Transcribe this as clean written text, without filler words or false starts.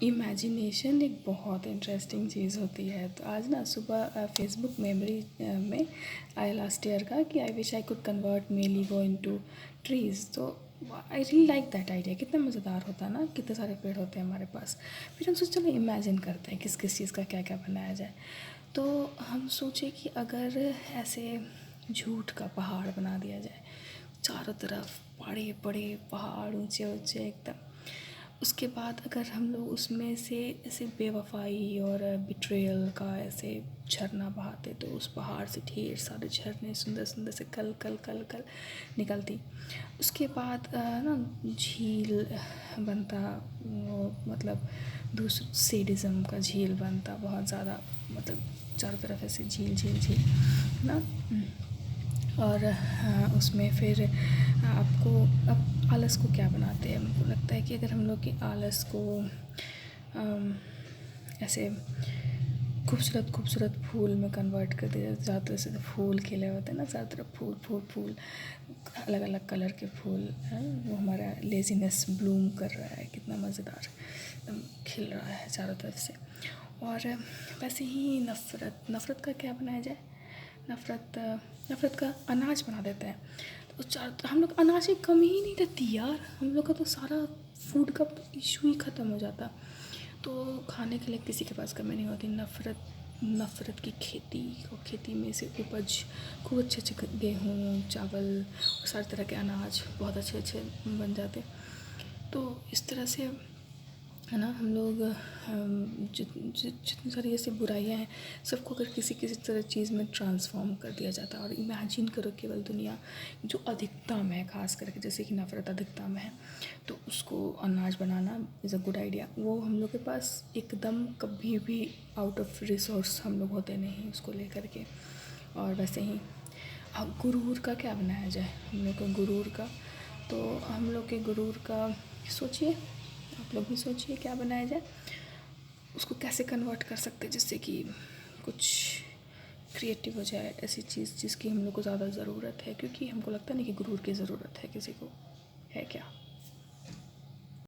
Imagination एक बहुत interesting चीज़ होती है। तो आज ना सुबह फेसबुक मेमोरी में आया लास्ट ईयर का कि I wish I could convert मेलीगो इनटू ट्रीज़। तो I really like that idea. कितना मज़ेदार होता है ना, कितने सारे पेड़ होते हैं हमारे पास। फिर हम सोचे चलो इमेजिन करते हैं किस किस चीज़ का क्या क्या बनाया जाए। तो हम सोचे कि अगर ऐसे झूठ का पहाड़ बना दिया जाए, चारों तरफ बड़े बड़े पहाड़ ऊंचे ऊंचे एकदम। उसके बाद अगर हम लोग उसमें से ऐसे बेवफाई और बिट्रेयल का ऐसे झरना बहाते, तो उस पहाड़ से ढेर सारे झरने सुंदर सुंदर से कल कल कल कल निकलती। उसके बाद ना झील बनता, वो मतलब दूसरे सेडिज़म का झील बनता बहुत ज़्यादा, मतलब चारों तरफ ऐसे झील झील झील ना। और उसमें फिर आपको अब आलस को क्या बनाते हैं, हमको लगता है कि अगर हम लोग के आलस को ऐसे खूबसूरत खूबसूरत फूल में कन्वर्ट कर दिया, ज़्यादा तरह से फूल खिले होते हैं ना, चारों तरफ फूल फूल फूल, अलग अलग कलर के फूल हैं, वो हमारा लेज़ीनेस ब्लूम कर रहा है, कितना मज़ेदार एकदम खिल रहा है चारों तरफ से। और वैसे ही नफ़रत का क्या बनाया जाए। नफ़रत का अनाज बना देते हैं। तो चार हम लोग अनाज की कमी ही नहीं रहती यार, हम लोग का तो सारा फूड का इशू ही ख़त्म हो जाता। तो खाने के लिए किसी के पास कमी नहीं होती। नफ़रत की खेती, और खेती में से उपज खूब अच्छे अच्छे गेहूँ चावल और सारे तरह के अनाज बहुत अच्छे अच्छे बन जाते। तो इस तरह से है ना, हम लोग जितनी सारी ऐसी बुराइयां हैं सबको अगर किसी किसी तरह चीज़ में ट्रांसफॉर्म कर दिया जाता है। और इमेजिन करो केवल दुनिया जो अधिकता में है, खास करके जैसे कि नफ़रत अधिकता में है, तो उसको अनाज बनाना इज़ अ गुड आइडिया। वो हम लोग के पास एकदम कभी भी आउट ऑफ रिसोर्स हम लोग होते नहीं उसको लेकर के। और वैसे ही गुरूर का क्या बनाया जाए, हम लोग को गुरूर का, तो हम लोग के गुरूर का सोचिए, आप लोग भी सोचिए क्या बनाया जाए, उसको कैसे कन्वर्ट कर सकते हैं जिससे कि कुछ क्रिएटिव हो जाए, ऐसी चीज़ जिसकी हम लोग को ज़्यादा ज़रूरत है। क्योंकि हमको लगता नहीं कि गुरूर की ज़रूरत है किसी को, है क्या।